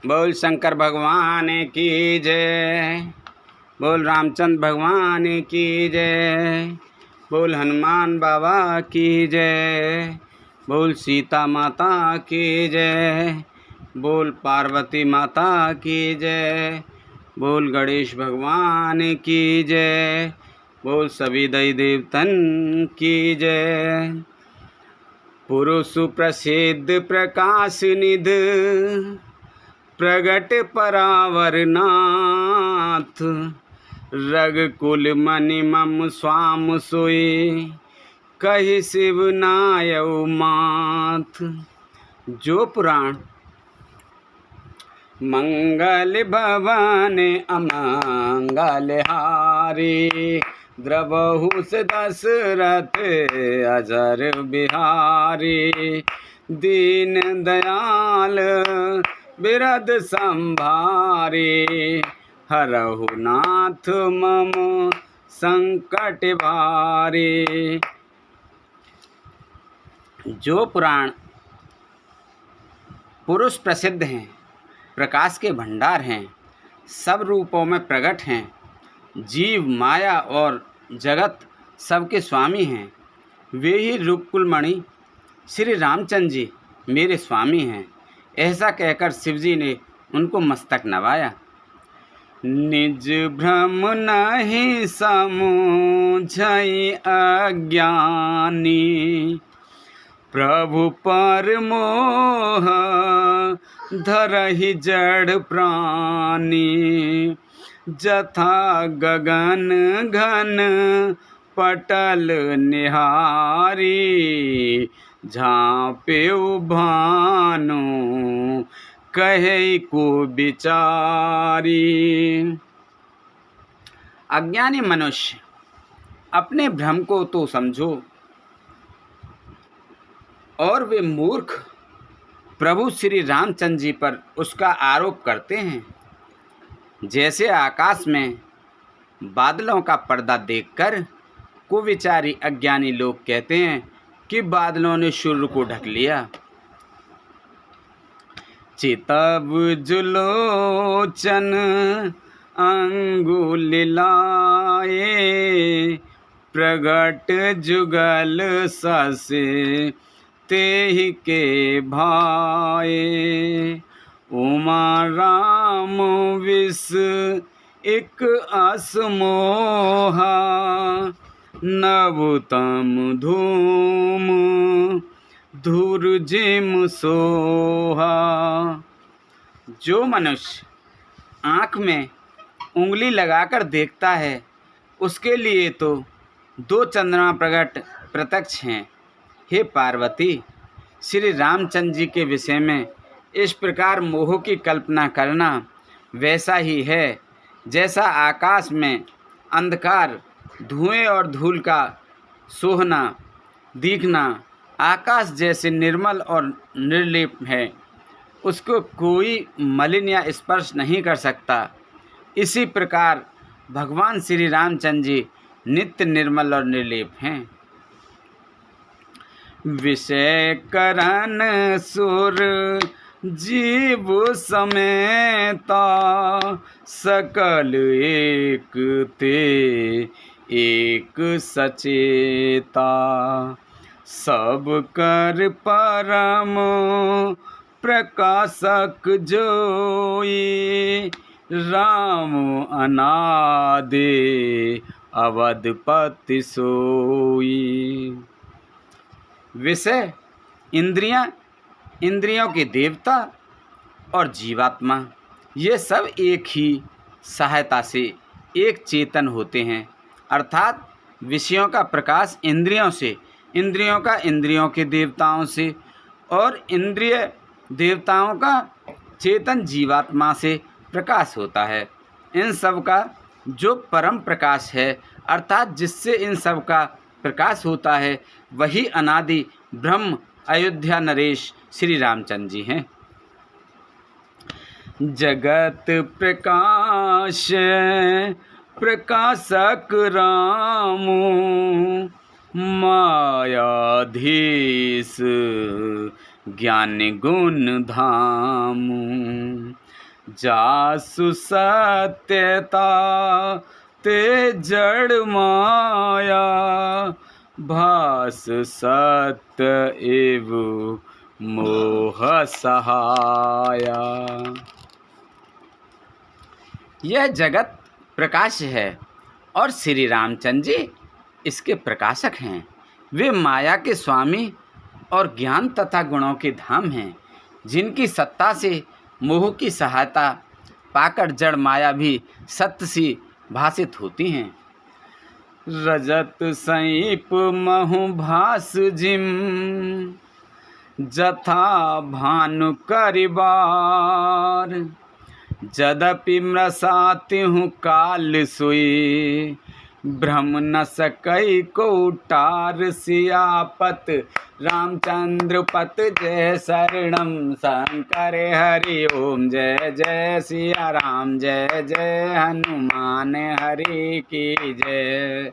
बोल शंकर भगवान की जय। बोल रामचंद्र भगवान की जय। बोल हनुमान बाबा की जय। बोल सीता माता की जय। बोल पार्वती माता की जय। बोल गणेश भगवान की जय। बोल सभी देवी देवतन की जय। पुरुष प्रसिद्ध प्रकाश निध प्रगट परावरनाथ रघुकुल मनि मम स्वाम सोई कहि शिव नायउ माथ। जो पुराण मंगल भवन अमंगल हारी द्रवहु दशरथ अजर बिहारी दीन दयाल बिरद संभारी हरहु नाथ मम संकट भारी। जो पुराण पुरुष प्रसिद्ध हैं, प्रकाश के भंडार हैं, सब रूपों में प्रकट हैं, जीव माया और जगत सबके स्वामी हैं, वे ही रूपकुल मणि श्री रामचंद्र जी मेरे स्वामी हैं। ऐसा कहकर शिवजी ने उनको मस्तक नवाया। निज भ्रम नहीं समुझई अज्ञानी प्रभु पर मोह धरहि जड़ प्राणी जथा गगन घन पटल निहारी झाँपेउ भानु कहे को बिचारी। अज्ञानी मनुष्य अपने भ्रम को तो समझो और वे मूर्ख प्रभु श्री रामचंद्र जी पर उसका आरोप करते हैं। जैसे आकाश में बादलों का पर्दा देखकर कुविचारी अज्ञानी लोग कहते हैं कि बादलों ने सूर्य को ढक लिया। चितब जुलोचन अंगुल लाए प्रगट जुगल ससे तेहि के भाए उमा राम विष एक असमोहा नवतम धूम धूर जिम सोहा। जो मनुष्य आँख में उंगली लगाकर देखता है उसके लिए तो दो चंद्रमा प्रकट प्रत्यक्ष हैं। हे पार्वती, श्री रामचंद्र जी के विषय में इस प्रकार मोह की कल्पना करना वैसा ही है जैसा आकाश में अंधकार धुएं और धूल का सोहना दिखना आकाश जैसे निर्मल और निर्लेप है, उसको कोई मलिन या स्पर्श नहीं कर सकता। इसी प्रकार भगवान श्री रामचंद्र जी नित्य निर्मल और निर्लेप हैं। विषय करन सुर जीव समेता सकल एक ते एक सचेता सब कर परम प्रकाशक जोई राम अनादि अवधपति सोई। विषय इंद्रियों के देवता और जीवात्मा ये सब एक ही सहायता से एक चेतन होते हैं, अर्थात विषयों का प्रकाश इंद्रियों से, इंद्रियों का इंद्रियों के देवताओं से और इंद्रिय देवताओं का चेतन जीवात्मा से प्रकाश होता है। इन सब का जो परम प्रकाश है अर्थात जिससे इन सब का प्रकाश होता है वही अनादि ब्रह्म अयोध्या नरेश श्री रामचंद्र जी हैं। जगत प्रकाश प्रकाशक रामु मायाधीश ज्ञान गुण धामु जासु सत्यता ते जड़ माया, भास सत्य एव मोह सहाया। यह जगत प्रकाश है और श्री रामचंद्र जी इसके प्रकाशक हैं। वे माया के स्वामी और ज्ञान तथा गुणों के धाम हैं, जिनकी सत्ता से मोह की सहायता पाकर जड़ माया भी सत्य सी भासित होती हैं। रजत सईप महु भास जिम, जथा भानु करिबार, जदपि मृषाति हूँ काल सोई, भ्रम न सकई को टार। सियापत रामचंद्र पत जय शरणम शंकर हरि ओम। जय जय सिया राम, जय जय हनुमान हरि की जय।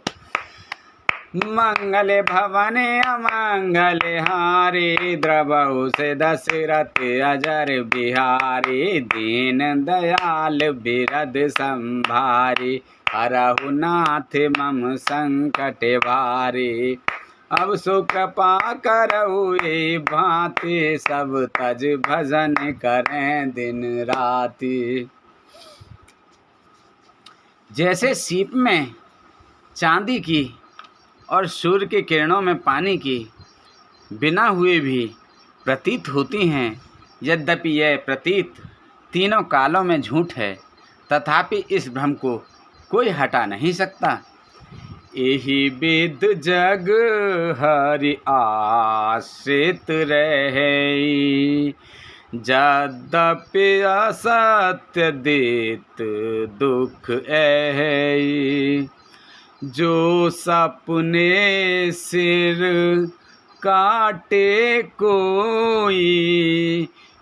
मंगल भवन अमंगल हारी, द्रवहु से दशरथ अजर बिहारी। दीन दयाल बिरद संभारी, हरहु नाथ मम संकट भारी। अब सो कृपा करहु ये भांति, सब तज भजन करें दिन राति। जैसे सीप में चांदी की और सूर्य की किरणों में पानी की बिना हुए भी प्रतीत होती हैं, यद्यपि यह प्रतीत तीनों कालों में झूठ है, तथापि इस भ्रम को कोई हटा नहीं सकता। एहि विद जग हरि आश्रित रहे, यद्यपि असत्य देत दुख है। जो सपने सिर काटे कोई,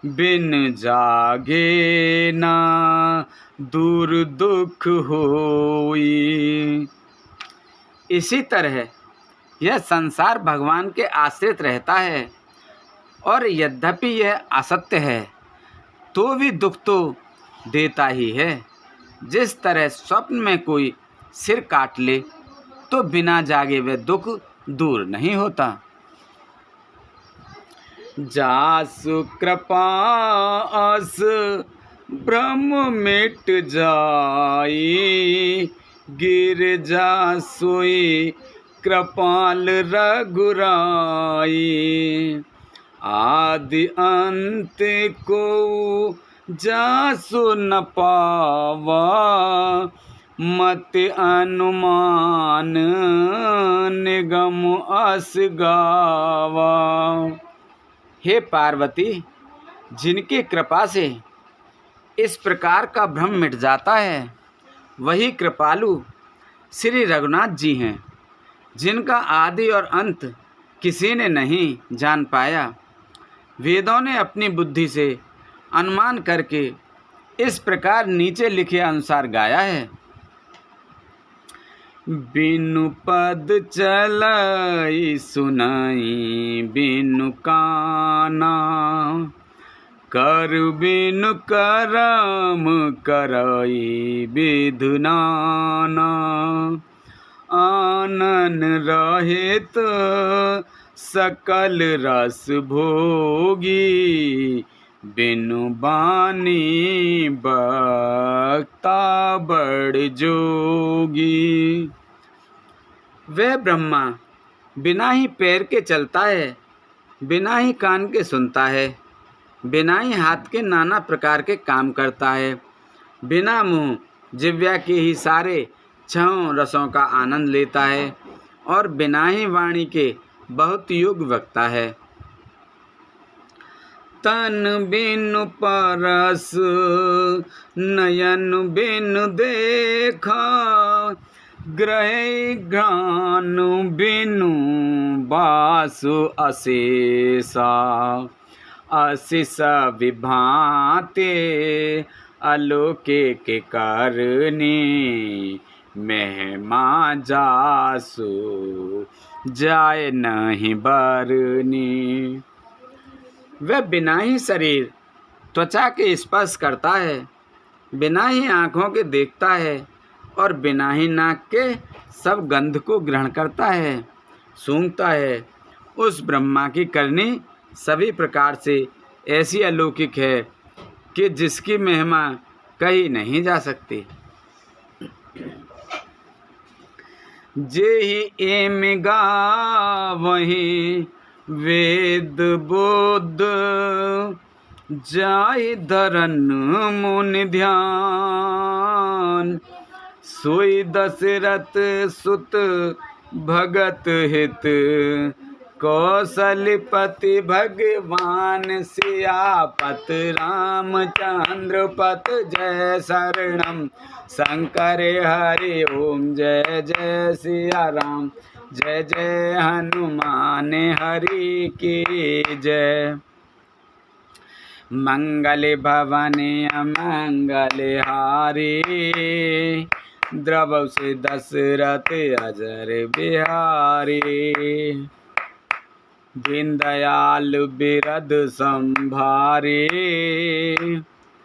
बिन जागे ना दूर दुख होई। इसी तरह यह संसार भगवान के आश्रित रहता है, और यद्यपि यह असत्य है तो भी दुख तो देता ही है। जिस तरह स्वप्न में कोई सिर काट ले तो बिना जागे वह दुख दूर नहीं होता। जासु कृपा अस ब्रह्म मिट जाई, गिरजा सोई कृपाल रघुराई। आदि अंत को जासु न पावा, मत अनुमान निगम अस गावा। हे पार्वती, जिनकी कृपा से इस प्रकार का भ्रम मिट जाता है, वही कृपालु श्री रघुनाथ जी हैं, जिनका आदि और अंत किसी ने नहीं जान पाया। वेदों ने अपनी बुद्धि से अनुमान करके इस प्रकार नीचे लिखे अनुसार गाया है। बिनु पद चलाई सुनाई बिनु काना, कर बिनु करम करई विधु नाना। आनन रहित सकल रस भोगी, बिनु बानी बक्ता बड़ जोगी। वह ब्रह्मा बिना ही पैर के चलता है, बिना ही कान के सुनता है, बिना ही हाथ के नाना प्रकार के काम करता है, बिना मुँह जिह्वा के ही सारे छहों रसों का आनंद लेता है, और बिना ही वाणी के बहुत योग्य वक्ता है। तन बिनु परस नयन बिनु देखा, ग्रह ज्ञान बिनु बासु अशेषा। अशिष विभाते अलौकिक करनी, महिमा जासु जाय नहीं बरनी। वह बिना ही शरीर त्वचा के स्पर्श करता है, बिना ही आँखों के देखता है और बिना ही नाक के सब गंध को ग्रहण करता है, सूंघता है। उस ब्रह्मा की करनी सभी प्रकार से ऐसी अलौकिक है कि जिसकी महिमा कही नहीं जा सकती। जेहि एम गावहीं वेद बोध, जाहि धरन मुनि ध्यान। सोई दशरथ सुत भगत हित, कौशलपति भगवान सियापत। रामचंद्र पत जय शरणम, शंकर हरि ओम जय जय सिया राम। जय जय हनुमान हरि की जय। मंगल भवन अमंगल हारी, द्रवौ से दशरथ अजर बिहारी। दीन दयाल बिरद संभारे,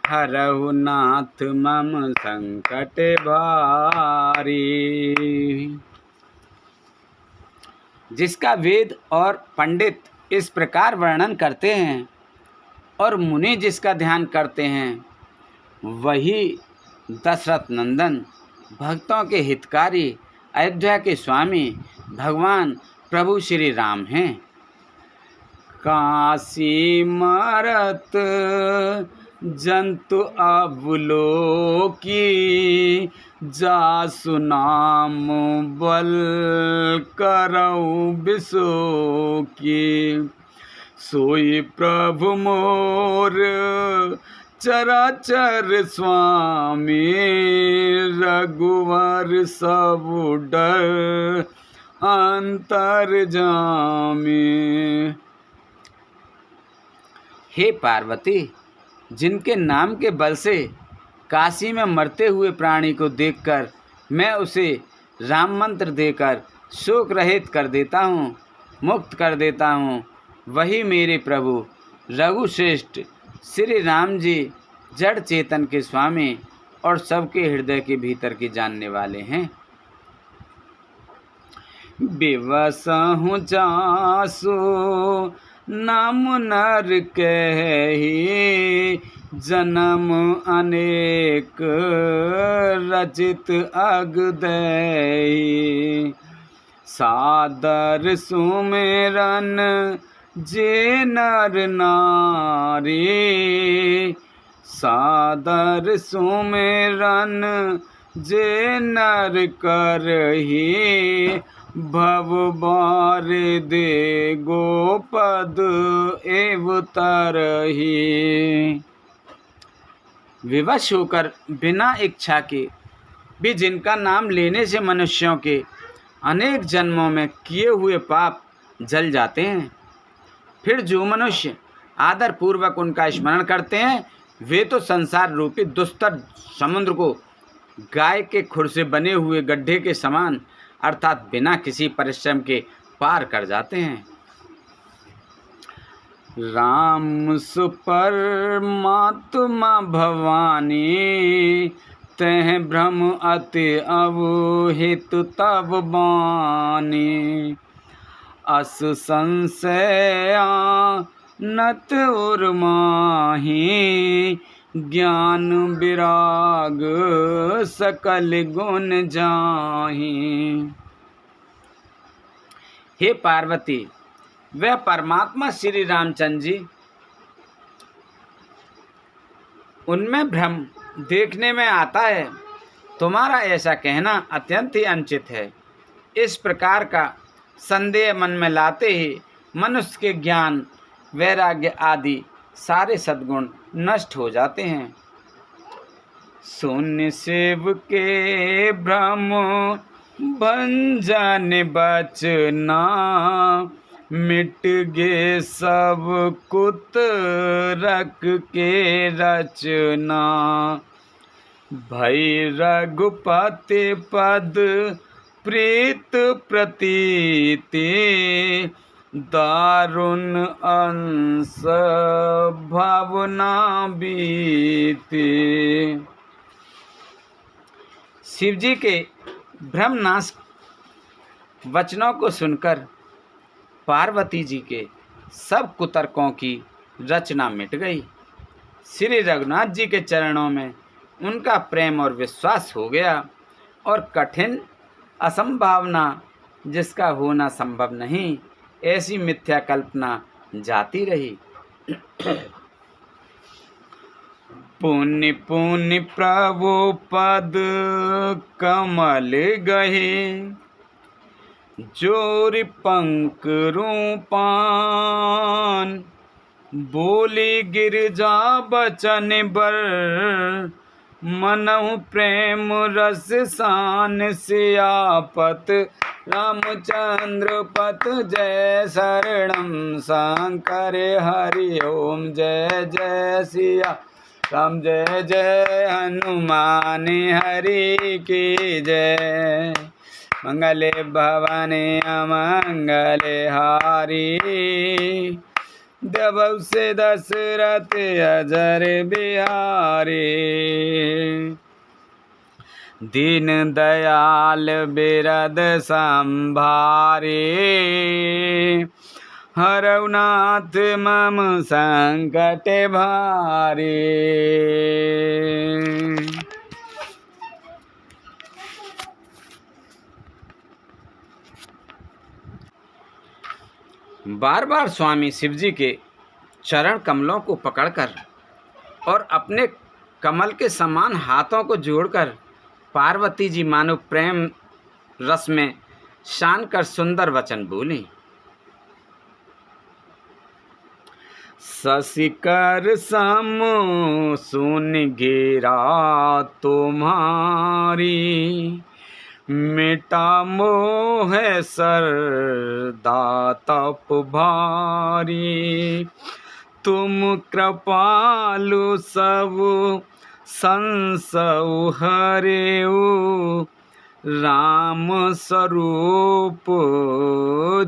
हरहु नाथ मम संकट भारी। जिसका वेद और पंडित इस प्रकार वर्णन करते हैं और मुनि जिसका ध्यान करते हैं, वही दशरथ नंदन भक्तों के हितकारी अयोध्या के स्वामी भगवान प्रभु श्री राम हैं। काशी मरत जंतु अवलोकी, जासु नाम बल करऊ बिसोकी। सोई प्रभु मोर चराचर स्वामी, रघुवर सब डर अंतर जामी। हे पार्वती, जिनके नाम के बल से काशी में मरते हुए प्राणी को देखकर मैं उसे राम मंत्र देकर शोक रहित कर देता हूँ, मुक्त कर देता हूँ, वही मेरे प्रभु रघुश्रेष्ठ श्री राम जी जड़ चेतन के स्वामी और सबके हृदय के भीतर के जानने वाले हैं। विवश हूँ जासु नाम नर कहि, जन्म अनेक रचित अग दई। सादर सुमेरन जे नर नारी, सादर सुमेरन जे नर करही। भव बार दे गोपद एव तरही। विवश होकर बिना इच्छा के भी जिनका नाम लेने से मनुष्यों के अनेक जन्मों में किए हुए पाप जल जाते हैं, फिर जो मनुष्य आदर पूर्वक उनका स्मरण करते हैं, वे तो संसार रूपी दुस्तर समुद्र को गाय के खुर से बने हुए गड्ढे के समान अर्थात बिना किसी परिश्रम के पार कर जाते हैं। राम सुपरमात्मा भवानी, तह भ्रम अति अवहित तब बानी। अस संशया नत उर्माही, ज्ञान विराग सकल गुण जाहि। हे पार्वती, वह परमात्मा श्री रामचंद्र जी, उनमें भ्रम देखने में आता है। तुम्हारा ऐसा कहना अत्यंत ही अनुचित है। इस प्रकार का संदेह मन में लाते ही मनुष्य के ज्ञान, वैराग्य आदि सारे सद्गुण नष्ट हो जाते हैं। शून्य सेव के भ्रम भंजन बचना, मिट गे सब कुत रख के रचना। भई रघुपति पद प्रीत प्रतीति, दारुण अंश भावना बीती। शिवजी के ब्रह्मनाश वचनों को सुनकर पार्वती जी के सब कुतर्कों की रचना मिट गई। श्री रघुनाथ जी के चरणों में उनका प्रेम और विश्वास हो गया और कठिन असंभावना जिसका होना संभव नहीं, ऐसी मिथ्या कल्पना जाती रही। पुण्य पुण्य प्रभु पद कमल गहे, जोर पंक रूपान, बोली गिरजा बचन बर, मनहु प्रेम रस सान सियापत, रामचंद्र पत जय शरणम शंकर हरि ओम जय जय सिया राम जय जय हनुमान हरि की जय। मंगले भवानी अमंगले हारी, देवौ से दशरथ अजर बिहारी, दीन दयाल बिरद संभारे, हरौ नाथ मम संकट भारे। बार बार स्वामी शिवजी के चरण कमलों को पकड़कर और अपने कमल के समान हाथों को जोड़कर पार्वती जी मानो प्रेम रस में शान कर सुंदर वचन बोली। शशिकर सम सुन गिरा तुम्हारी, मिटा मोह सरदा तप भारी, तुम कृपालु सब संसौ हरेऊ, राम स्वरूप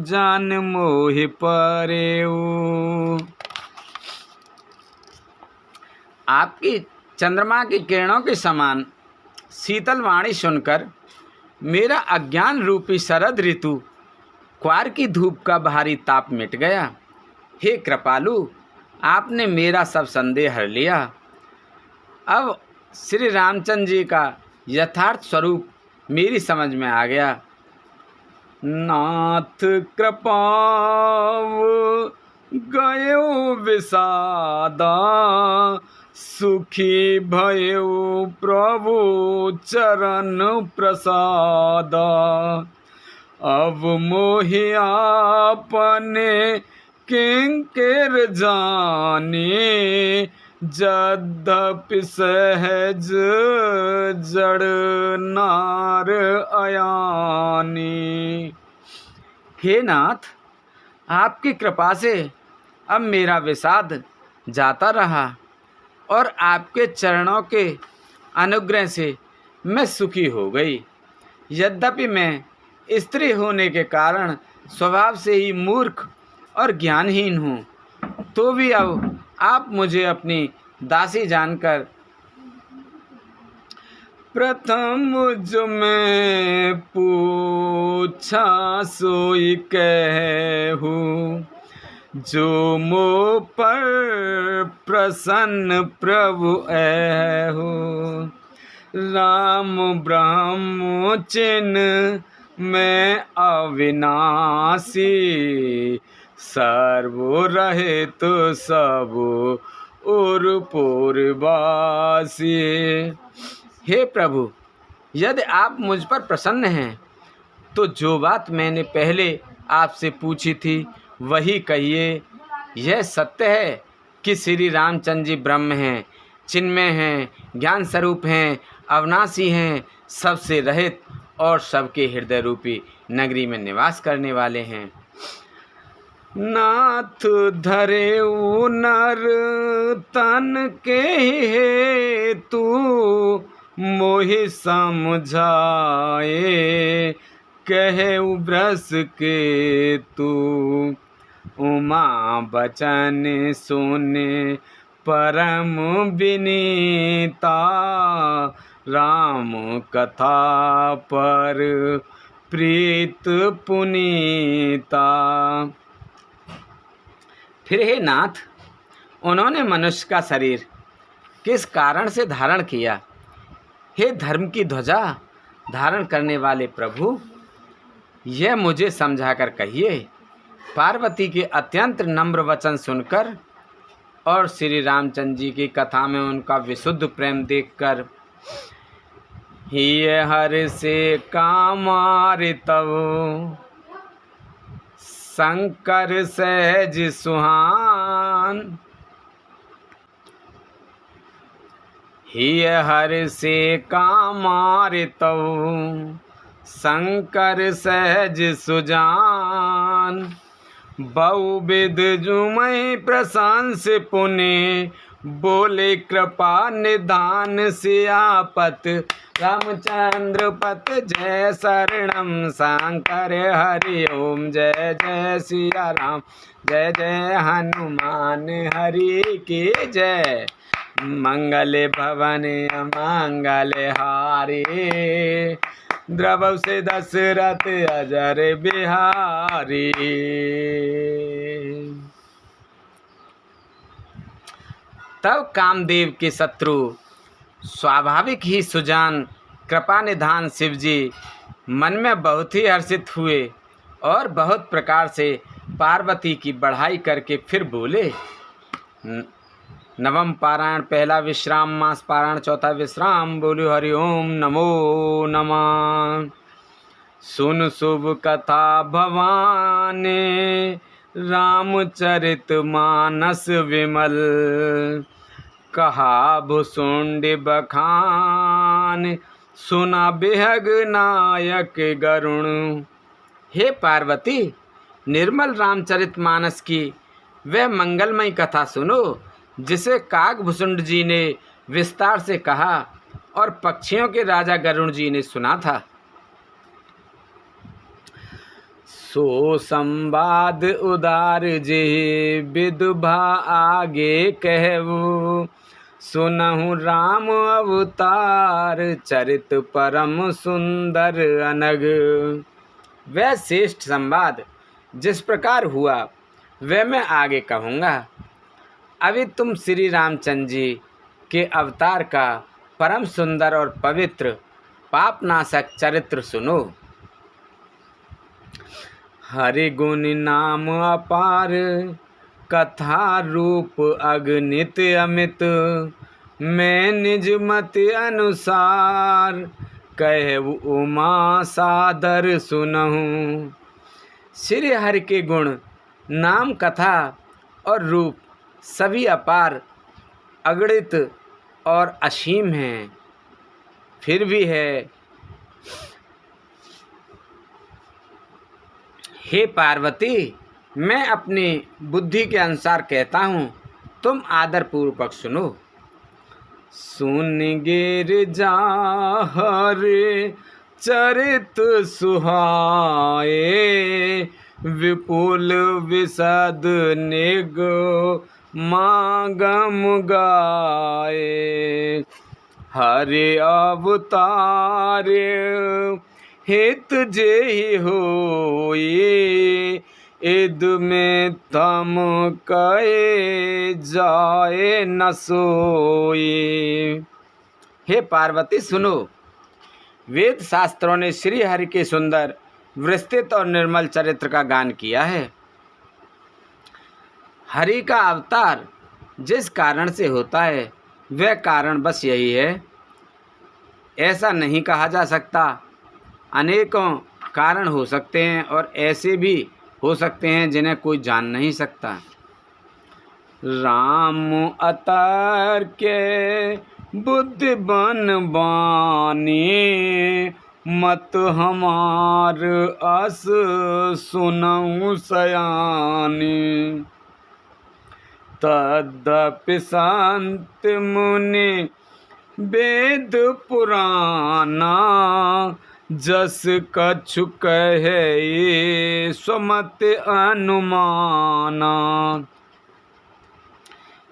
जान मोहि परेऊ। आपकी चंद्रमा की किरणों के समान शीतल वाणी सुनकर मेरा अज्ञान रूपी शरद ऋतु क्वार की धूप का भारी ताप मिट गया। हे कृपालु, आपने मेरा सब संदेह हर लिया। अब श्री रामचंद्र जी का यथार्थ स्वरूप मेरी समझ में आ गया। नाथ कृपाव गयो विषादा, सुखी भयो प्रभु चरण प्रसादा, अब मोहि आपने किंकर जाने, यद्यपि सहज जड़ नार अयानी। हे नाथ, आपकी कृपा से अब मेरा विषाद जाता रहा और आपके चरणों के अनुग्रह से मैं सुखी हो गई। यद्यपि मैं स्त्री होने के कारण स्वभाव से ही मूर्ख और ज्ञानहीन हूँ, तो भी अब आप मुझे अपनी दासी जानकर प्रथम जो मैं पूछा सोई कहूँ, जो मो पर प्रसन्न प्रभु ऐहु, राम ब्रह्म चिन्ह मैं अविनाशी, सर्व रहे तो सब और पूर्वासी। हे प्रभु, यदि आप मुझ पर प्रसन्न हैं तो जो बात मैंने पहले आपसे पूछी थी वही कहिए। यह सत्य है कि श्री रामचंद्र जी ब्रह्म हैं, चिन्मय हैं, ज्ञान स्वरूप हैं, अविनाशी हैं, सबसे रहित और सबके हृदय रूपी नगरी में निवास करने वाले हैं। नाथ धरेउ नर तन के हेतु, मोहि समझाए कहेउ ब्रस के तू, उमा बचन सुने परम विनीता, राम कथा पर प्रीत पुनीता। फिर हे नाथ, उन्होंने मनुष्य का शरीर किस कारण से धारण किया? हे धर्म की ध्वजा धारण करने वाले प्रभु, यह मुझे समझाकर कहिए। पार्वती के अत्यंत नम्र वचन सुनकर और श्री रामचंद्र जी की कथा में उनका विशुद्ध प्रेम देखकर ये हर से कामारितव शंकर सहज सुहान। हिय हर से कामारितव शंकर सहज सुजान। बहुविध जुमहि प्रशंस पुनि बोले कृपा निधान सियापत। रामचंद्र पत जय शरणम शंकर हरि ओम। जय जय सिया राम, जय जय हनुमान हरि की जय। मंगल भवन मंगल हारी, द्रवौ से दशरथ अजर बिहारी। तब कामदेव के शत्रु स्वाभाविक ही सुजान कृपा निधान शिव जी मन में बहुत ही हर्षित हुए और बहुत प्रकार से पार्वती की बढ़ाई करके फिर बोले। नवम पारायण पहला विश्राम, मास पारायण चौथा विश्राम। बोलो हरि ओम नमो नमः। सुन शुभ कथा भवानी, रामचरित मानस विमल। कहा भुसुंड बखान, सुना बिहग नायक गरुण। हे पार्वती, निर्मल रामचरित मानस की वह मंगलमयी कथा सुनो जिसे काकभूषुंड जी ने विस्तार से कहा और पक्षियों के राजा गरुण जी ने सुना था। सो संवाद उदार जे विदुभा आगे कहू। सुनहु राम अवतार चरित परम सुंदर अनग। वह श्रेष्ठ संवाद जिस प्रकार हुआ वह मैं आगे कहूँगा। अभी तुम श्री रामचंद्र जी के अवतार का परम सुंदर और पवित्र पापनाशक चरित्र सुनो। हरि गुण नाम अपार, कथा रूप अगणित अमित। मैं निज मत अनुसार, कहु उमा सादर सुनहु। श्री हरि के गुण, नाम, कथा और रूप सभी अपार, अगणित और असीम हैं। फिर भी है, हे पार्वती, मैं अपनी बुद्धि के अनुसार कहता हूँ, तुम आदर पूर्वक सुनो। सुन गिरजा हरि चरित सुहाए, विपुल विशद निगो मागम गाए। हरि अवतार हित जेहि होई, इद में तम कहे जाए न सोई। हे पार्वती सुनो, वेद शास्त्रों ने श्री हरि के सुंदर विस्तृत और निर्मल चरित्र का गान किया है। हरि का अवतार जिस कारण से होता है वह कारण बस यही है, ऐसा नहीं कहा जा सकता। अनेकों कारण हो सकते हैं और ऐसे भी हो सकते हैं जिन्हें कोई जान नहीं सकता। राम अवतार के बुद्धि बन बानी, मत हमार अस सुनऊ सयानी। तदपि संत मुनि वेद पुराना, जस कछु कहे स्वमत अनुमाना।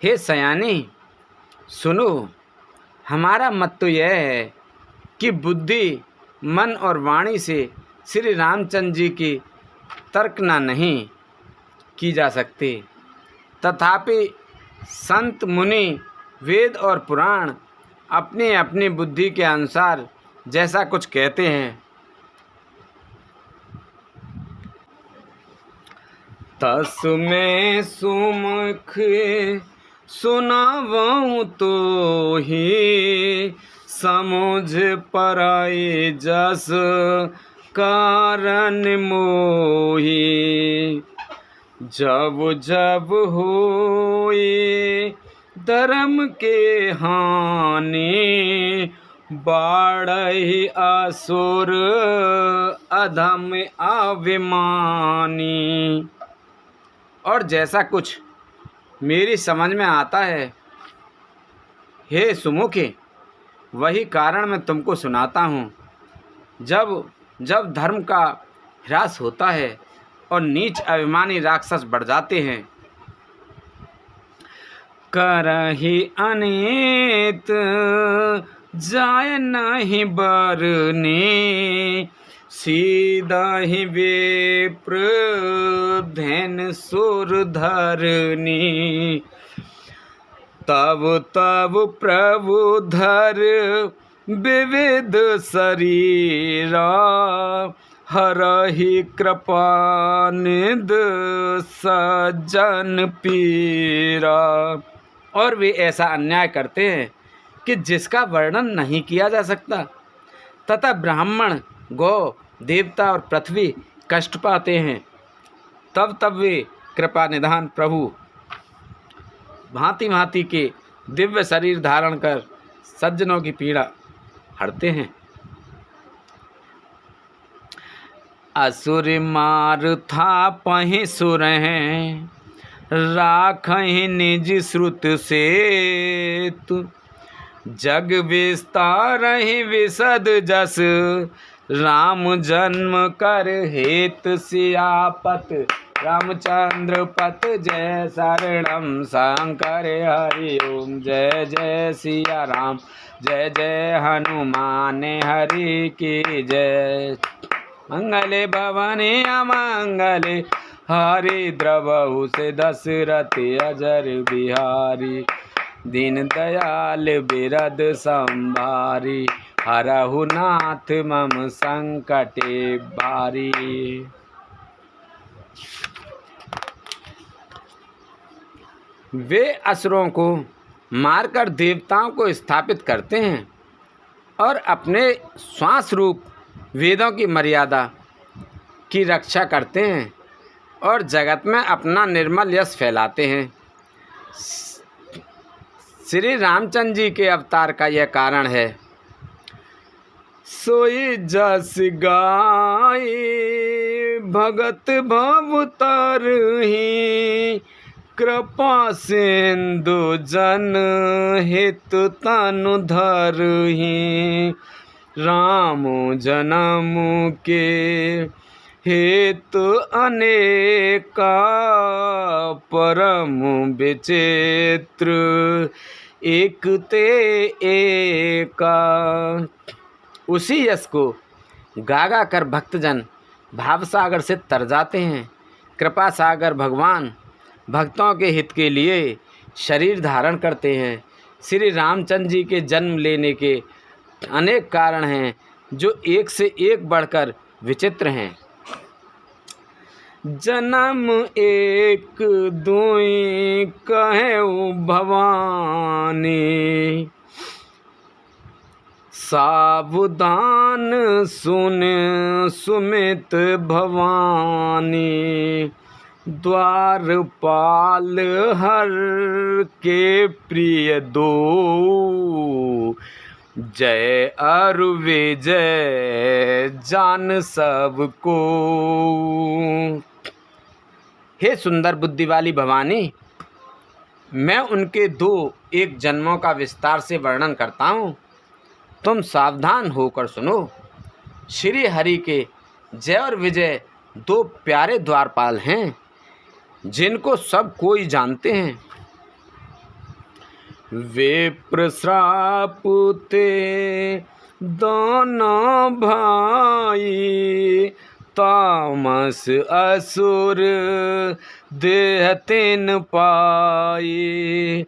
हे सयानी सुनो, हमारा मत तो यह है कि बुद्धि, मन और वाणी से श्री रामचंद्र जी की तर्कना नहीं की जा सकती। तथापि संत मुनि, वेद और पुराण अपनी अपनी बुद्धि के अनुसार जैसा कुछ कहते हैं, तस्मै सुमुख सुनावऊँ तो ही, समुझ पराए जस कारण मोही। जब जब होए धर्म के हानि, बाढ़हि असुर अधम अभिमानी। और जैसा कुछ मेरी समझ में आता है, हे सुमुखे, वही कारण मैं तुमको सुनाता हूँ। जब जब धर्म का ह्रास होता है और नीच अभिमानी राक्षस बढ़ जाते हैं, करहि अनित जाय नहीं बरने, सीधा ही विप्र धैन सुर धरनी। तब तब प्रभु धर विविध शरीरा, हरहि कृपा निध सज्जन पीरा। और वे ऐसा अन्याय करते हैं कि जिसका वर्णन नहीं किया जा सकता, तथा ब्राह्मण, गौ, देवता और पृथ्वी कष्ट पाते हैं। तब तब वे कृपा निधान प्रभु भांति भांति के दिव्य शरीर धारण कर सज्जनों की पीड़ा हरते हैं। असुर मार था पहि सुर हैं, राखहि निज श्रुत से तु। जग विस्तारहि विशद जस, राम जन्म कर हेत सियापत। रामचंद्र पत जय शरणम शंकर हरि ओम। जय जय सिया राम, जय जय हनुमान हरि की जय। मंगले भवने अमंगले, हरि द्रवहु से दशरथ अजर बिहारी। दीन दयाल बिरद संभारी, हरहु नाथ मम संकटे बारी। वे असुरों को मारकर देवताओं को स्थापित करते हैं और अपने श्वास रूप वेदों की मर्यादा की रक्षा करते हैं और जगत में अपना निर्मल यश फैलाते हैं। श्री रामचंद्र जी के अवतार का यह कारण है। सोई जस गाय भगत भव तरहि, कृपा सिंधु जन हित तनु धरहि। राम जन्म के हेतु अनेका, परम विचित्र एक ते एका। उसी यश को गागा कर भक्तजन भावसागर से तर जाते हैं। कृपा सागर भगवान भक्तों के हित के लिए शरीर धारण करते हैं। श्री रामचंद्र जी के जन्म लेने के अनेक कारण हैं जो एक से एक बढ़कर विचित्र हैं। जन्म एक दुई कहेउ भवानी, सावधान सुन सुमित भवानी। द्वारपाल हर के प्रिय दो, जय अरु विजय जान सबको। हे सुंदर बुद्धि वाली भवानी, मैं उनके दो एक जन्मों का विस्तार से वर्णन करता हूँ, तुम सावधान होकर सुनो। श्री हरि के जय और विजय दो प्यारे द्वारपाल हैं जिनको सब कोई जानते हैं। वे प्रश्राप ते दोनों भाई, तामस असुर देह तीन पाई।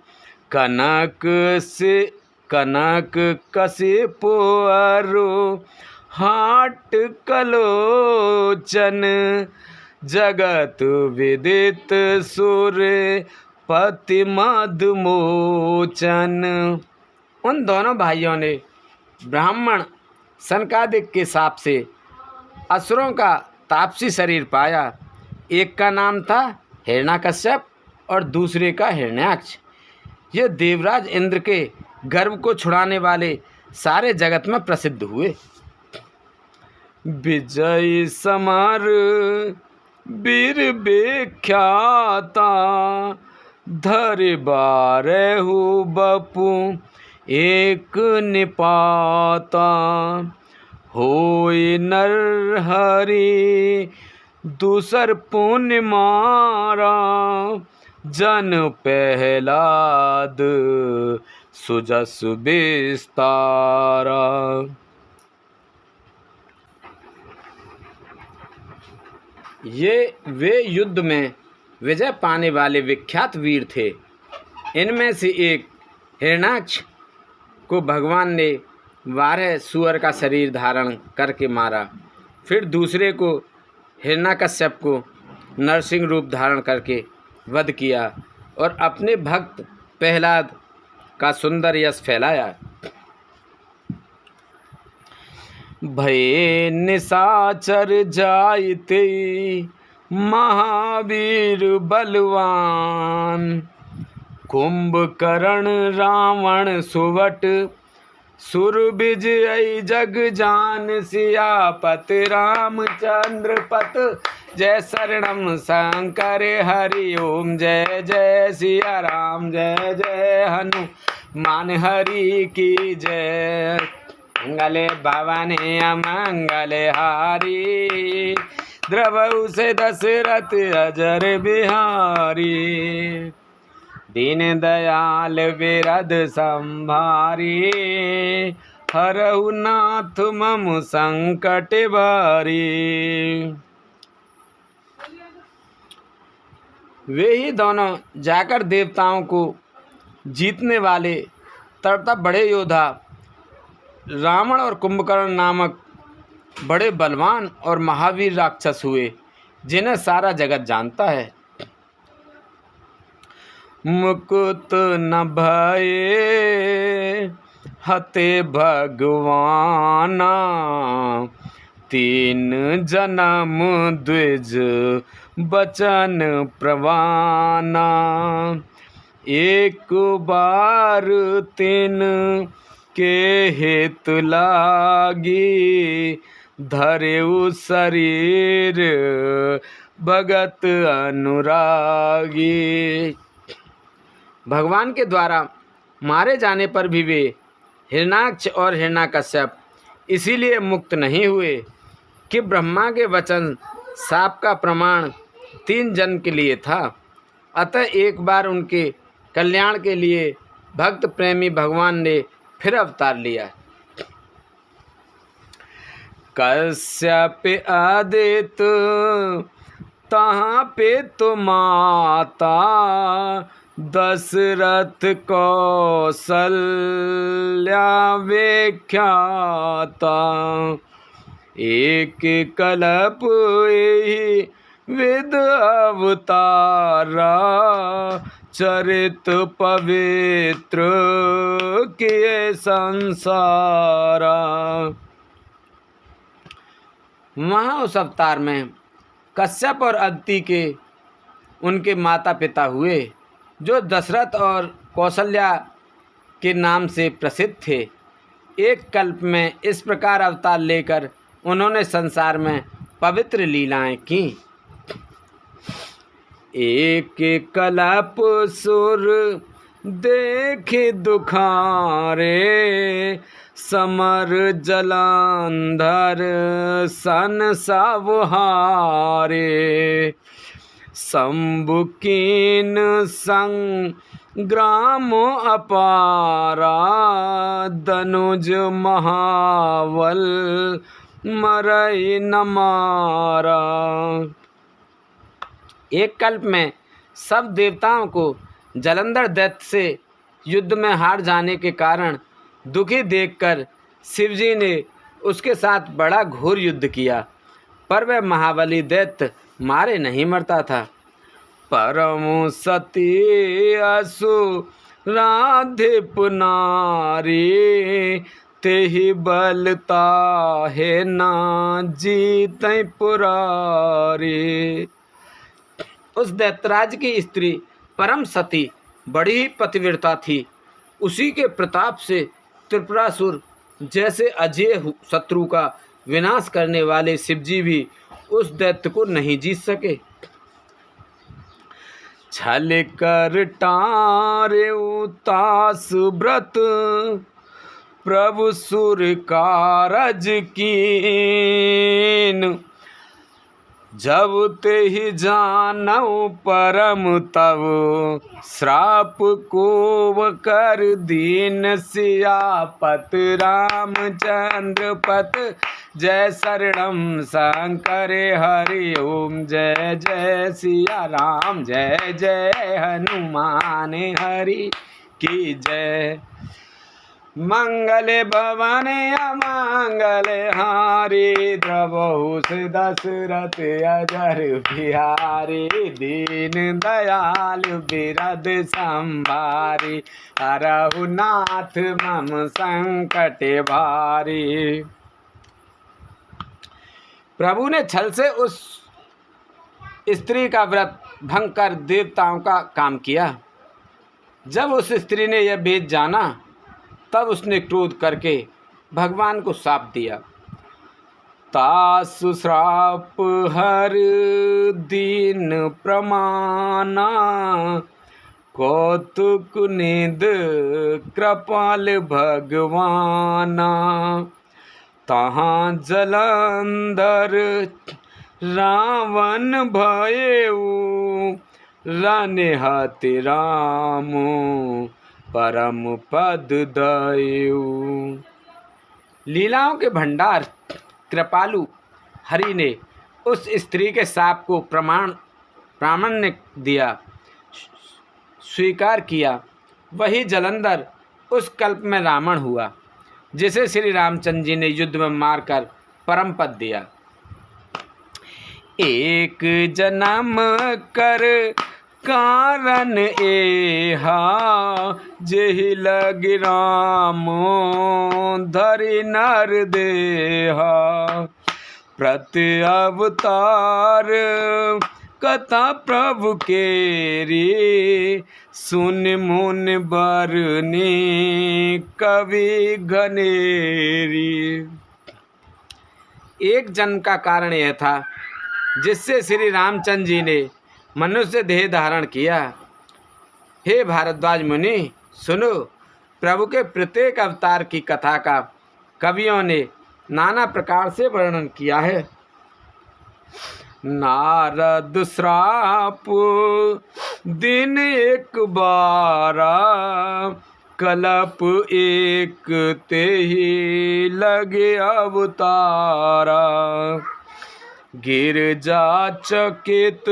कनक कशिप अरु हाट कलोचन, जगत विदित सुर पति मदमोचन। उन दोनों भाइयों ने ब्राह्मण सनकादिक के शाप से असुरों का तापसी शरीर पाया। एक का नाम था हिरण्यकश्यप और दूसरे का हिरण्याक्ष। ये देवराज इंद्र के गर्भ को छुड़ाने वाले सारे जगत में प्रसिद्ध हुए। विजय समर वीर विख्याता, धरि बारहु बपु एक निपाता। होय नरहरि दूसर पुण्य मारा, जन प्रहलाद सुजस विस्तारा। ये वे युद्ध में विजय पाने वाले विख्यात वीर थे। इनमें से एक हिरण्याक्ष को भगवान ने 12 सुअर का शरीर धारण करके मारा। फिर दूसरे को हिरण्यकश्यप को नरसिंह रूप धारण करके वध किया और अपने भक्त प्रहलाद का सुंदर यश फैलाया। भये निशाचर जायते महावीर बलवान, कुंभकर्ण रावण सुवट सुर विजय जग जान। सियापत रामचंद्र पत जय शरणम शंकर हरि ओम। जय जय सिया राम जय जय हनुमान हरि की जय। मंगले भवानी अमंगले हारी, द्रवहु से दशरथ अजर बिहारी। दीन दयाल विरद संभारी, हरहु नाथ मम संकट भारी। वे ही दोनों जाकर देवताओं को जीतने वाले तड़तड़ बड़े योद्धा रावण और कुंभकर्ण नामक बड़े बलवान और महावीर राक्षस हुए, जिन्हें सारा जगत जानता है। मुकुत न भये हते भगवाना, तीन जन्म द्विज बचन प्रवाना। एक बार तीन के हित लागी, धरेउ शरीर भगत अनुरागी। भगवान के द्वारा मारे जाने पर भी वे हिरण्याक्ष और हिरण्यकश्यप इसीलिए मुक्त नहीं हुए कि ब्रह्मा के वचन शाप का प्रमाण 3 जन्म के लिए था। अतः एक बार उनके कल्याण के लिए भक्त प्रेमी भगवान ने फिर अवतार लिया। कश्यप आदित तहाँ पे तो माता, दशरथ कौशल्या विख्याता। एक कल्प यही विद अवतारा, चरित पवित्र किए संसारा। वहाँ उस अवतार में कश्यप और अदिति के उनके माता पिता हुए, जो दशरथ और कौशल्या के नाम से प्रसिद्ध थे। एक कल्प में इस प्रकार अवतार लेकर उन्होंने संसार में पवित्र लीलाएं की। एक कल्प सुर देखे दुखारे, समर जलांधर सन सवहारे। शंभु कीन संग ग्राम अपारा दनुज महावल मरई न मारा। एक कल्प में सब देवताओं को जलंधर दैत्य से युद्ध में हार जाने के कारण दुखी देखकर शिवजी ने उसके साथ बड़ा घोर युद्ध किया, पर वह महाबली दैत्य मारे नहीं मरता था। परम सती असुराधिप नारी तेहि बलता है ना जीत पुरारी। उस दैत्यराज की स्त्री परम सती बड़ी ही पतिव्रता थी। उसी के प्रताप से त्रिपुरासुर जैसे अजेय शत्रु का विनाश करने वाले शिवजी भी उस दैत्य को नहीं जीत सके। छल कर टारे उतास व्रत प्रभु सुर कारज कीन। जब ते ही जानऊ परम तब श्राप को कर दीन सियापत रामचंद्र पत जय शरणम शंकर हरि ओम जय जय सिया राम जय जय हनुमान हरि की जय। मंगल भवन अमंगल हारी द्रवहु दशरथ अजर बिहारी। दीन दयाल बिरद संभारी हरहु नाथ मम संकट भारी। प्रभु ने छल से उस स्त्री का व्रत भंग कर देवताओं का काम किया। जब उस स्त्री ने यह भेद जाना तब उसने क्रोध करके भगवान को शाप दिया। तासु श्राप हर दीन प्रमाना कौतुक निध कृपाल भगवाना। तहाँ जलंधर रावण भयऊ रनहति रामो परम पद दयऊ। लीलाओं के भंडार कृपालु हरि ने उस स्त्री के शाप को प्रामाण्य दिया, स्वीकार किया। वही जलंधर उस कल्प में रावण हुआ, जिसे श्री रामचंद्र जी ने युद्ध में मारकर परम पद दिया। एक जन्म कर कारण एहा जेहि लग रामो धरि नर देहा। प्रति अवतार कथा प्रभु केरी सुन मुन बरनी कवि घनेरी। एक जन्म का कारण यह था जिससे श्री रामचंद्र जी ने मनुष्य देह धारण किया। हे भारद्वाज मुनि सुनो, प्रभु के प्रत्येक अवतार की कथा का कवियों ने नाना प्रकार से वर्णन किया है। नारद श्राप दिन एक बारा कल्प एक ते ही लगे अवतारा। गिरजा चकित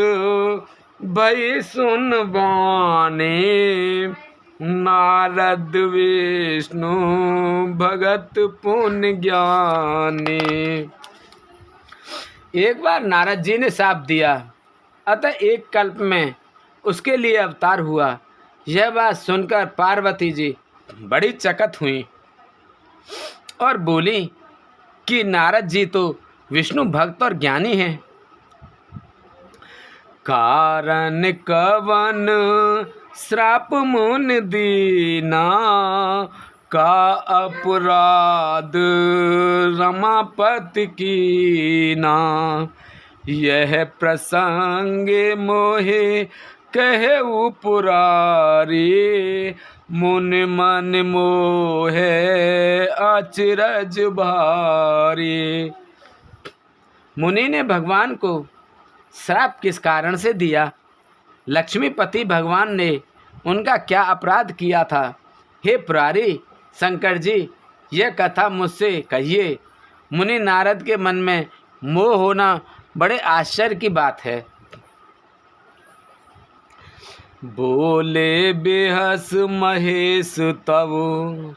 भई सुन बानी नारद विष्णु भगत पुण्य ज्ञानी। एक बार नारद जी ने शाप दिया, अतः एक कल्प में उसके लिए अवतार हुआ। यह बात सुनकर पार्वती जी बड़ी चकित हुई और बोली कि नारद जी तो विष्णु भक्त और ज्ञानी हैं। कारण कवन श्राप मुन दीना का अपराध रमापति कीना। यह प्रसंग मोहे कहे पुरारी मुन मन मोहे अचरज भारी। मुनि ने भगवान को श्राप किस कारण से दिया? लक्ष्मीपति भगवान ने उनका क्या अपराध किया था? हे पुरारी शंकर जी, यह कथा मुझसे कहिए। मुनि नारद के मन में मोह होना बड़े आश्चर्य की बात है। बोले बेहस महेश तब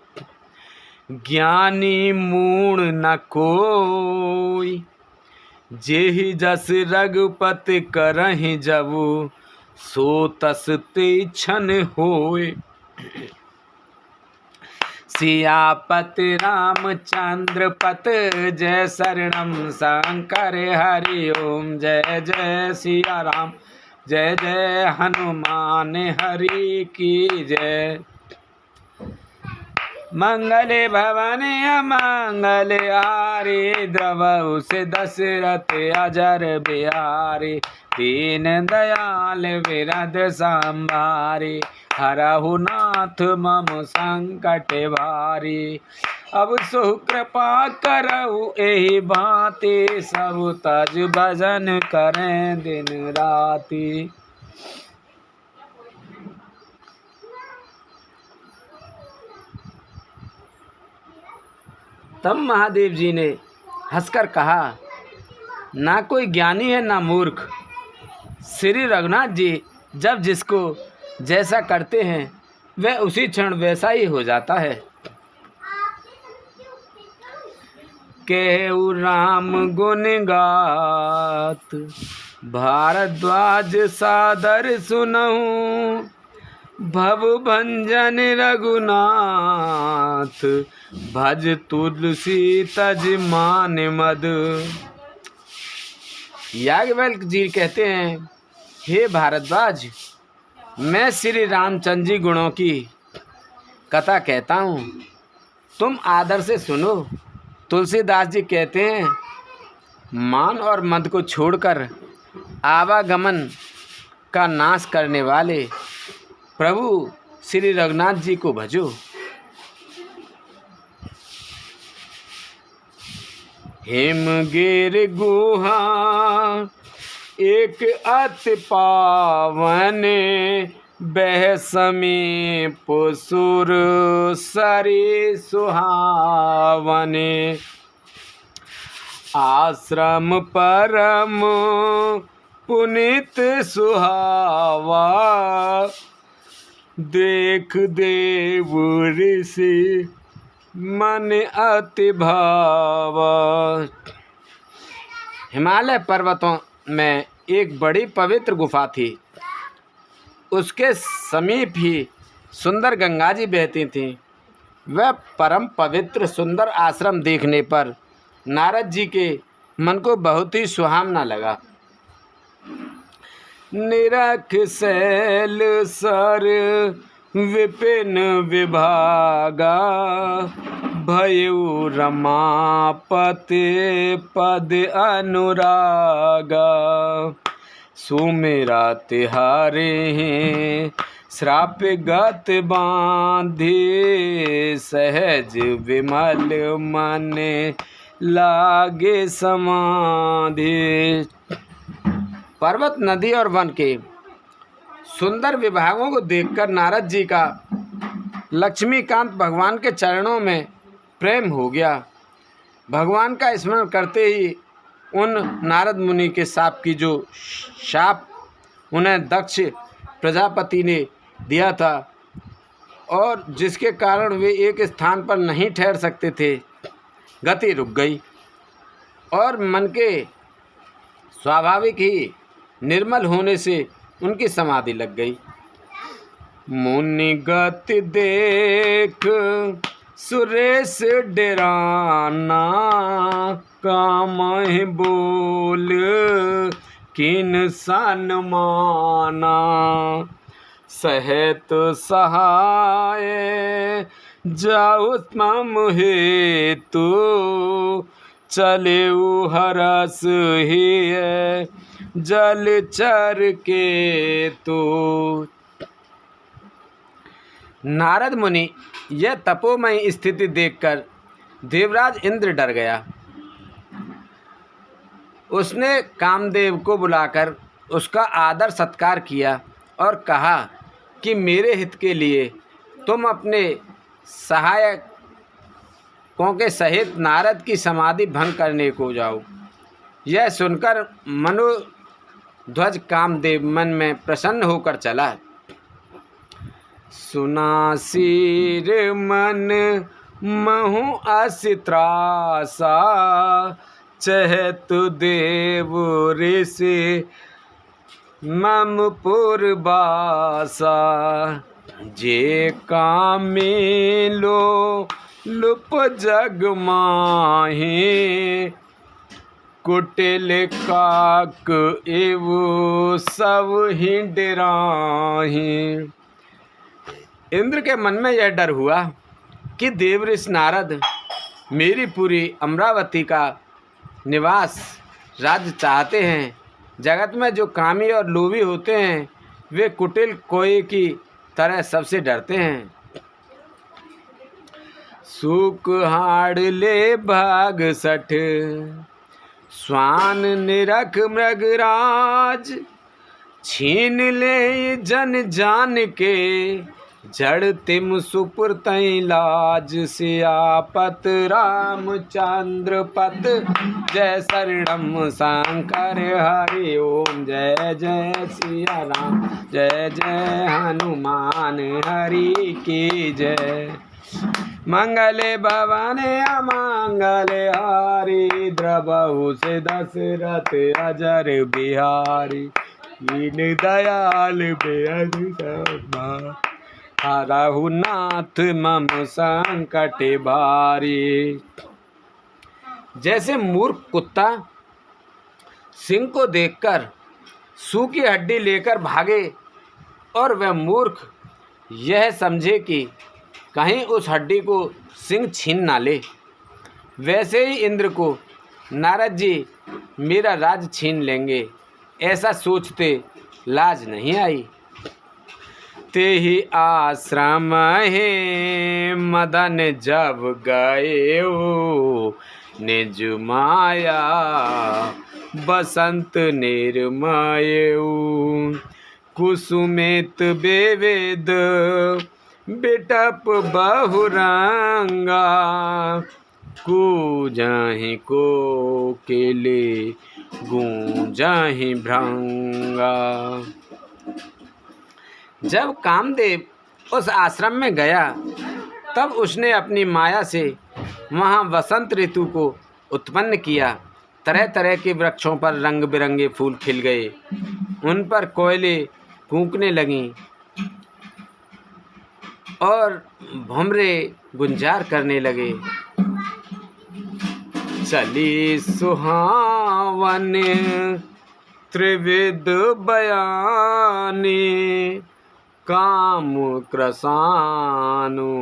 ज्ञानी मूण न कोई, जेहि जस रघुपत करहि जबु सो तस तीक्षण होय। सियापत रामचंद्र पत जय शरणम शंकर हरि ओम। जय जय सिया राम जय जय हनुमान हरि की जय। मंगल भवन अमंगल हारी, द्रवहु से दशरथ अजर बिहारी। दीन दयाल विरद संभारी, हरहु नाथ मम संकट भारी। अब सो कृपा करहु एहि भांति, सब तज भजन करें दिन राति। तब महादेव जी ने हंसकर कहा, ना कोई ज्ञानी है ना मूर्ख। श्री रघुनाथ जी जब जिसको जैसा करते हैं वह उसी क्षण वैसा ही हो जाता है। केहु राम गुण गात, भारद्वाज सादर सुनहु। भव भंजन रघुनाथ, भज तुलसी तज मान मद। याज्ञवल्क्य जी कहते हैं, हे भारद्वाज, मैं श्री रामचंद्र जी गुणों की कथा कहता हूँ, तुम आदर से सुनो। तुलसीदास जी कहते हैं, मान और मद को छोड़कर आवागमन का नाश करने वाले प्रभु श्री रघुनाथ जी को भजो। हेमगिर गुहा एक अति पावन, बह समीप सुर सरि सुहावने। आश्रम परम पुनित सुहावा, देख देव ऋषि मन अति भावा। हिमालय पर्वतों में एक बड़ी पवित्र गुफा थी। उसके समीप ही सुंदर गंगा जी बहती थीं। वह परम पवित्र सुंदर आश्रम देखने पर नारद जी के मन को बहुत ही सुहावना लगा। निरख शैल सर विपिन विभागा, भयउ रमापति पद अनुरागा। सुमिरा तिहारे श्राप गत बांधे, सहज विमल मन लागे समाधि। पर्वत, नदी और वन के सुंदर विभागों को देखकर नारद जी का लक्ष्मीकांत भगवान के चरणों में प्रेम हो गया। भगवान का स्मरण करते ही उन नारद मुनि के शाप उन्हें दक्ष प्रजापति ने दिया था और जिसके कारण वे एक स्थान पर नहीं ठहर सकते थे, गति रुक गई और मन के स्वाभाविक ही निर्मल होने से उनकी समाधि लग गई। मुनि गति देख सुरेश डेराना, कामहि बोल किन सन्माना। सहत सहाय जाऊ मम हेतु, चलेउ हरस हिय जलचर के तो। नारद मुनि यह तपोमयी स्थिति देखकर देवराज इंद्र डर गया। उसने कामदेव को बुलाकर उसका आदर सत्कार किया और कहा, कि मेरे हित के लिए तुम अपने सहायकों के सहित नारद की समाधि भंग करने को जाओ। यह सुनकर मनोध्वज कामदेव मन में प्रसन्न होकर चला। सुना सिर मन महु अति त्रासा, चहत देव ऋषि मम पुरबासा। जे कामी लो लुप जग माही, कुटिल काक एव सब ही डराही। इंद्र के मन में यह डर हुआ कि देवऋषि नारद मेरी पुरी अमरावती का निवास राज्य चाहते हैं। जगत में जो कामी और लोभी होते हैं वे कुटिल कोए की तरह सबसे डरते हैं। सूक हाड़ ले भाग सठ, स्वान निरख मृगराज। छीन ले जन जान के, जड़ तिम सुपुर तई लाज। सियापत रामचंद्र पत, जय शरणम शंकर हरि ओम। जय जय सिया राम, जय जय हनुमान हरि की जय। मंगले भवाने अमंगले हारी, द्रवहु से दशरथ अजर बिहारी। दीन दयाल बेअद समा, हरहु नाथ मम संकट भारी। जैसे मूर्ख कुत्ता सिंह को देखकर सूखी हड्डी लेकर भागे और वह मूर्ख यह समझे कि कहीं उस हड्डी को सिंह छीन ना ले, वैसे ही इंद्र को नारद जी मेरा राज छीन लेंगे ऐसा सोचते लाज नहीं आई। ते ही आश्रम है मदन जब गए हो, निज माया बसंत निर्मय। कुसुमित बेवेद बिटप बहुरंगा, कूजहि को केले गूंजहि भृंगा। जब कामदेव उस आश्रम में गया तब उसने अपनी माया से वहाँ वसंत ऋतु को उत्पन्न किया। तरह तरह के वृक्षों पर रंग बिरंगे फूल खिल गए, उन पर कोयले कूकने लगीं और भंवरे गुंजार करने लगे। चली सुहावन त्रिविध बयानी, काम क्रसानु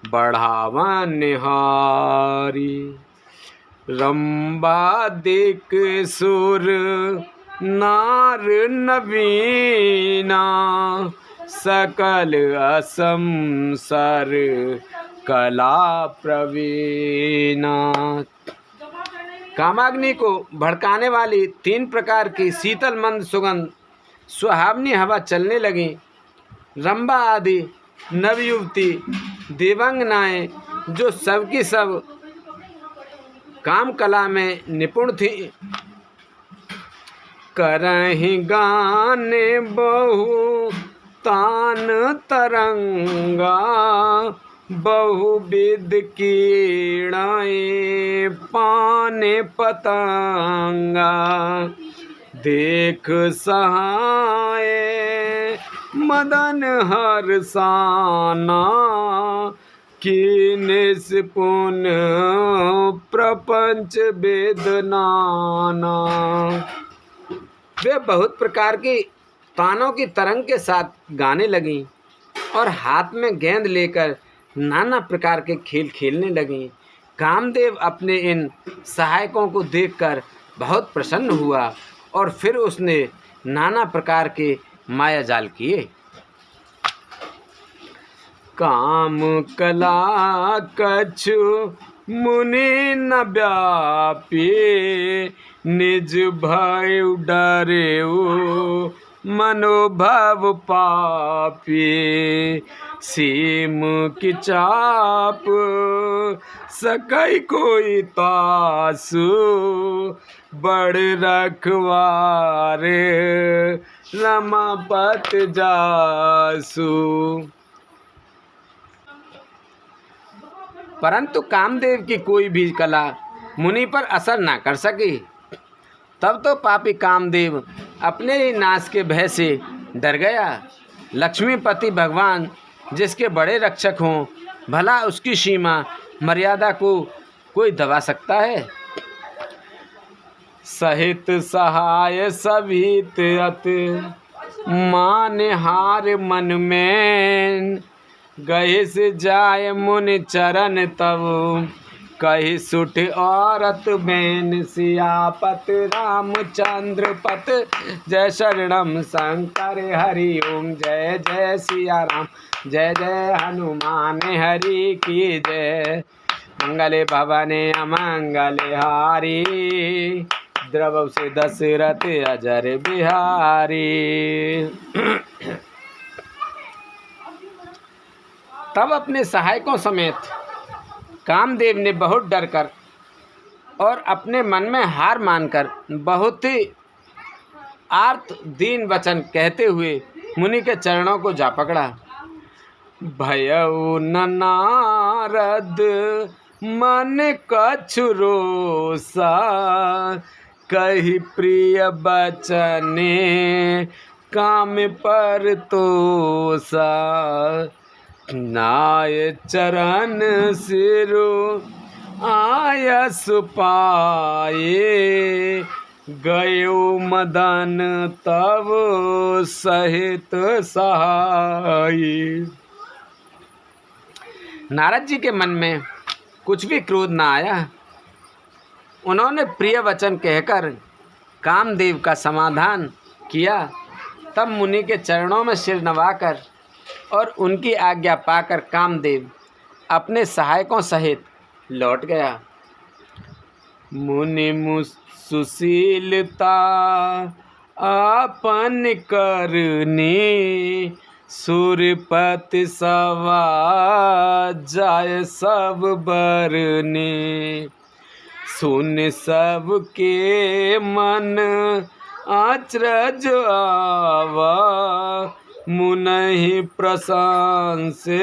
बढ़ावन निहारी। रंबादिक सुर नार नवीना, सकल असंसर कला प्रवीणा। कामाग्नि को भड़काने वाली 3 प्रकार की शीतल मंद सुगंध सुहावनी हवा चलने लगी। रंबा आदि नवयुवती देवांगनाएं जो सबकी सब काम कला में निपुण थी, करहि गाने बहु तान तरंगा, बहुविध कीड़ाएं पाने पतंगा। देख सहाय मदन हर्षाना, कीनिस पुन प्रपंच वेदनाना। वे बहुत प्रकार की तानों की तरंग के साथ गाने लगीं और हाथ में गेंद लेकर नाना प्रकार के खेल खेलने लगीं। कामदेव अपने इन सहायकों को देखकर बहुत प्रसन्न हुआ और फिर उसने नाना प्रकार के माया जाल किए। काम कला कछु मुनि न व्यापी, निज भय डरेउ मनोभव पापी सीम की चाप सकई कोई तासु बड़ रखवारे रमापत जासु। परंतु कामदेव की कोई भी कला मुनि पर असर ना कर सकी। तब तो पापी कामदेव अपने ही नाश के भय से डर गया। लक्ष्मीपति भगवान जिसके बड़े रक्षक हों, भला उसकी सीमा मर्यादा को कोई दबा सकता है। सहित सहाय सभित अत मान हार मन में गए से जाय मुनि चरण तब कही सुठ औरत बैन सियापत रामचंद्र पत जय शरणम शंकर हरि ओम जय जय सिया राम जय जय हनुमान हरि की जय। मंगले भवने अमंगले हारी द्रव से दशरथ अजर बिहारी। तब अपने सहायकों समेत कामदेव ने बहुत डर कर और अपने मन में हार मानकर बहुत ही आर्त दीन वचन कहते हुए मुनि के चरणों को जा पकड़ा। भयउ न नारद मन कछु रोसा कही प्रिय बचने काम पर तोसा नाय चरण सिरु आयस पाए गयो मदन तब सहित सहाय। नारद जी के मन में कुछ भी क्रोध न आया। उन्होंने प्रिय वचन कहकर कामदेव का समाधान किया। तब मुनि के चरणों में सिर नवाकर और उनकी आज्ञा पाकर कामदेव अपने सहायकों सहित लौट गया। मुनि सुशीलता आपन करनी सूर्यपति सवा जाय सब बरनी सुन सब के मन आचरज आवा मुनहि प्रशंसे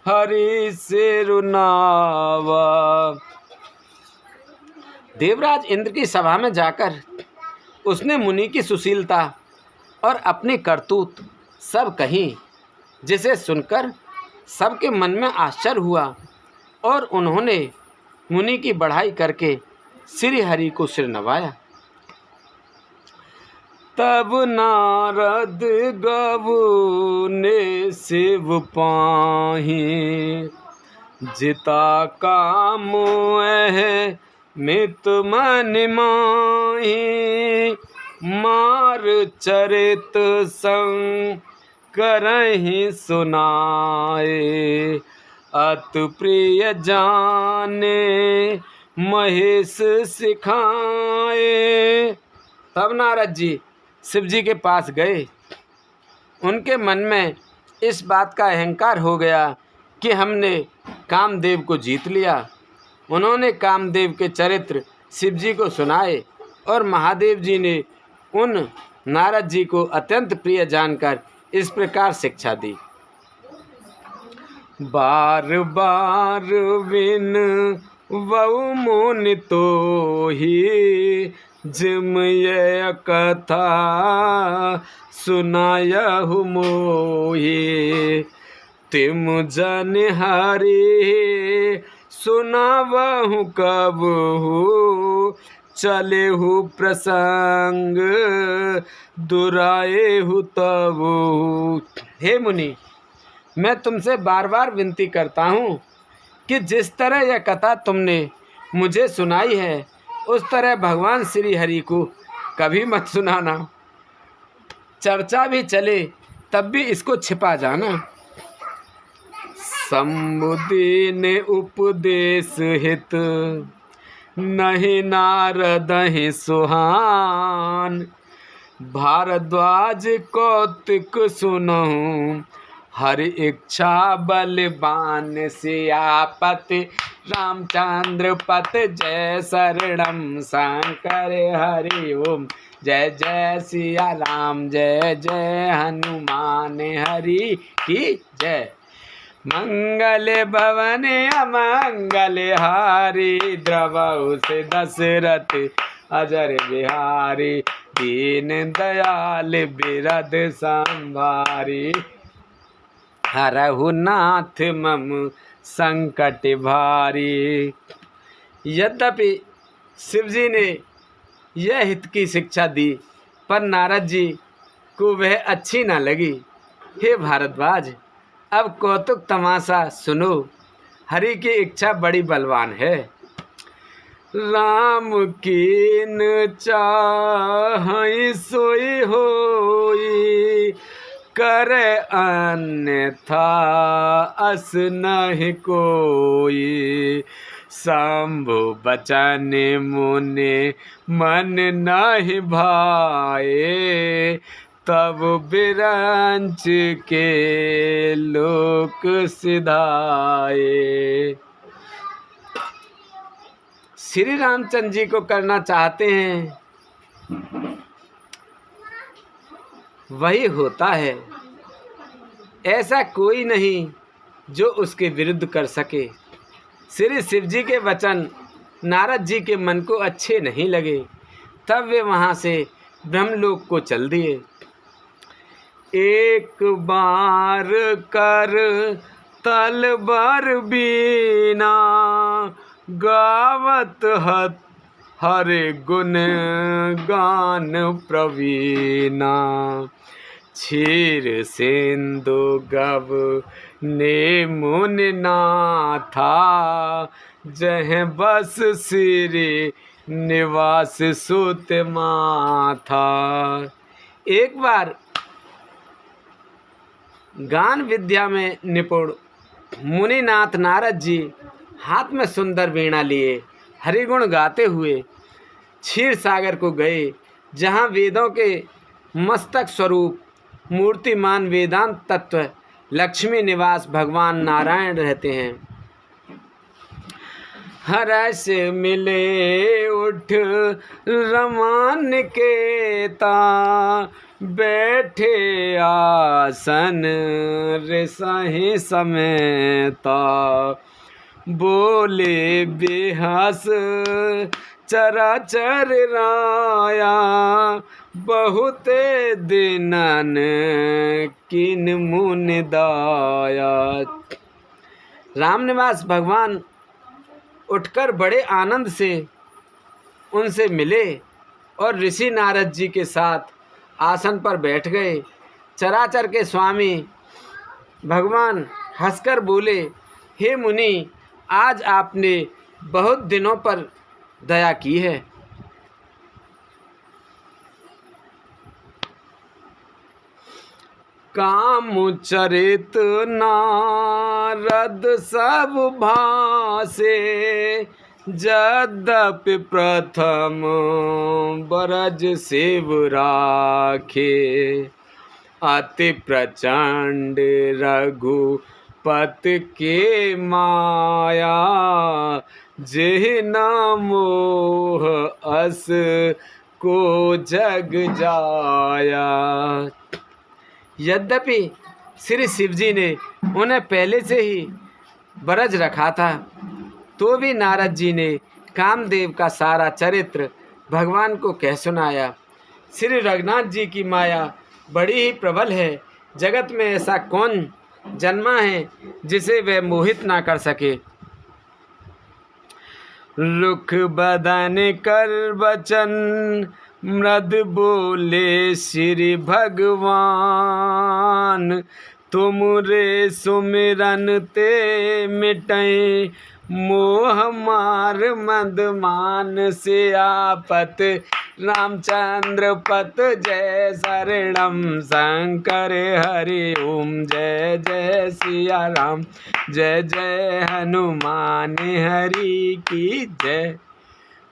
हरि से रुनावा। देवराज इंद्र की सभा में जाकर उसने मुनि की सुशीलता और अपनी करतूत सब कही, जिसे सुनकर सबके मन में आश्चर्य हुआ और उन्होंने मुनि की बढ़ाई करके श्री हरि को सिर नवाया। तब नारद गवु ने शिव पाही जिता काम है मित मन माही मार चरित संग करहि सुनाए अत प्रिय जाने महेश सिखाए। तब नारद जी शिव जी के पास गए। उनके मन में इस बात का अहंकार हो गया कि हमने कामदेव को जीत लिया। उन्होंने कामदेव के चरित्र शिव जी को सुनाए और महादेव जी ने उन नारद जी को अत्यंत प्रिय जानकर इस प्रकार शिक्षा दी। बार बार विन वौ मुनि तो ही जिम ये कथा सुनायहु मोहि तिम जन हरि सुनावहु कबहु चलेहु प्रसंग दुराएहु तबु। हे मुनि, मैं तुमसे बार बार विनती करता हूँ कि जिस तरह यह कथा तुमने मुझे सुनाई है उस तरह भगवान श्री हरि को कभी मत सुनाना। चर्चा भी चले तब भी इसको छिपा जाना। समुदी ने उपदेश हित नहीं नारद ही सुहान भारद्वाज कौतुक सुनहु हर इच्छा बलवान सियापति रामचंद्र पत जय शरणम शंकर हरि ओम। जय जय सिया राम जय जय हनुमान हरि की जय। मंगल भवन अमंगल हारी द्रवहु से दशरथ अजर बिहारी दीन दयाल बिरद संभारी हरहु नाथ मम संकट भारी। यद्यपि शिव जी ने यह हित की शिक्षा दी पर नारद जी को वह अच्छी न लगी। हे भारद्वाज, अब कौतुक तमाशा सुनो। हरि की इच्छा बड़ी बलवान है। राम कीन चाहै सोई होई कर अन्यथा अस नहीं कोई। शंभु बचन मुने मन नहीं भाए तब बिरंच के लोक सिधाए। श्री रामचंद्र जी को करना चाहते हैं वही होता है, ऐसा कोई नहीं जो उसके विरुद्ध कर सके। श्री शिव जी के वचन नारद जी के मन को अच्छे नहीं लगे, तब वे वहाँ से ब्रह्मलोक को चल दिए। एक बार कर तलबर बीना गावत हरे गुण गान प्रवीणा। क्षीर सिंधु गव ने मुन नाथा जह बस श्री निवास सुत माथा। एक बार गान विद्या में निपुण मुनिनाथ नारद जी हाथ में सुंदर वीणा लिए हरिगुण गाते हुए क्षीर सागर को गए, जहाँ वेदों के मस्तक स्वरूप मूर्तिमान वेदांत तत्व लक्ष्मी निवास भगवान नारायण रहते हैं। हर्ष मिले उठ रमान के ता बैठे आसन रिसहि समेता। बोले बेहस चराचर राया बहुते दिनन किन मुन दाया। रामनिवास भगवान उठकर बड़े आनंद से उनसे मिले और ऋषि नारद जी के साथ आसन पर बैठ गए। चराचर के स्वामी भगवान हंसकर बोले, हे मुनि, आज आपने बहुत दिनों पर दया की है। काम चरित नारद सब भासे यद्यपि प्रथम बरज शिव राखे। अति प्रचंड रघुपत के माया जेह न मोह अस को जग जाया। यद्यपि श्री शिव जी ने उन्हें पहले से ही बरज रखा था, तो भी नारद जी ने कामदेव का सारा चरित्र भगवान को कह सुनाया। श्री रघुनाथ जी की माया बड़ी ही प्रबल है। जगत में ऐसा कौन जन्मा है जिसे वह मोहित ना कर सके। रुख बदन कर बचन मृद बोले श्री भगवान। तुम रे सुमिरन ते मिटै मोह मार मद मान से आपत रामचंद्र पत जय शरणम शंकर हरि ओम। जय जय सिया राम जय जय हनुमान हरि की जय।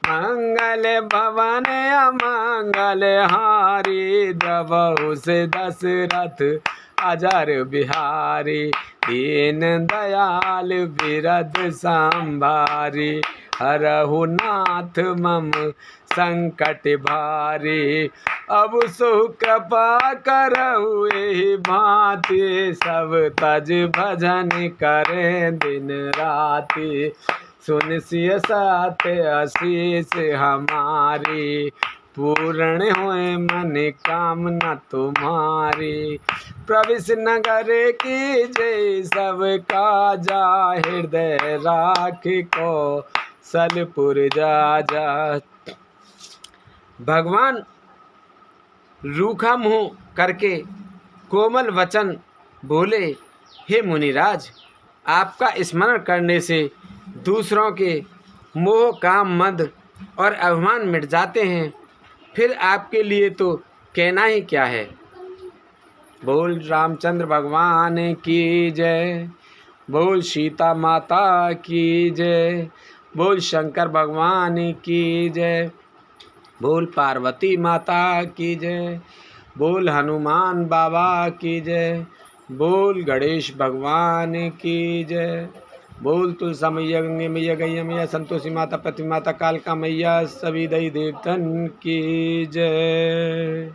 मंगल भवन अमंगल हारी, द्रवहु से दशरथ अजर बिहारी, दीन दयाल बिरद संभारी, हरहु नाथ मम संकट भारी। अब सो कृपा करहु एहि भांति, सब तज भजन करे दिन राति, सुन सिय साथ आशीष हमारी, पूर्ण होए मन कामना तुम्हारी। प्रविश नगर की जय सब काजा, हृदय राख को सलपुर जा जा। भगवान रूखा मुँह करके कोमल वचन बोले, हे मुनिराज, आपका स्मरण करने से दूसरों के मोह काम मद और अभिमान मिट जाते हैं, फिर आपके लिए तो कहना ही क्या है। बोल रामचंद्र भगवान की जय, बोल सीता माता की जय, बोल शंकर भगवान की जय, बोल पार्वती माता की जय, बोल हनुमान बाबा की जय, बोल गणेश भगवान की जय, बोल तुलसा मैया, गंगे मैया, गैया मैया, संतोषी माता, पृथ्वी माता, कालका मैया, सभी दई देवतन की जय।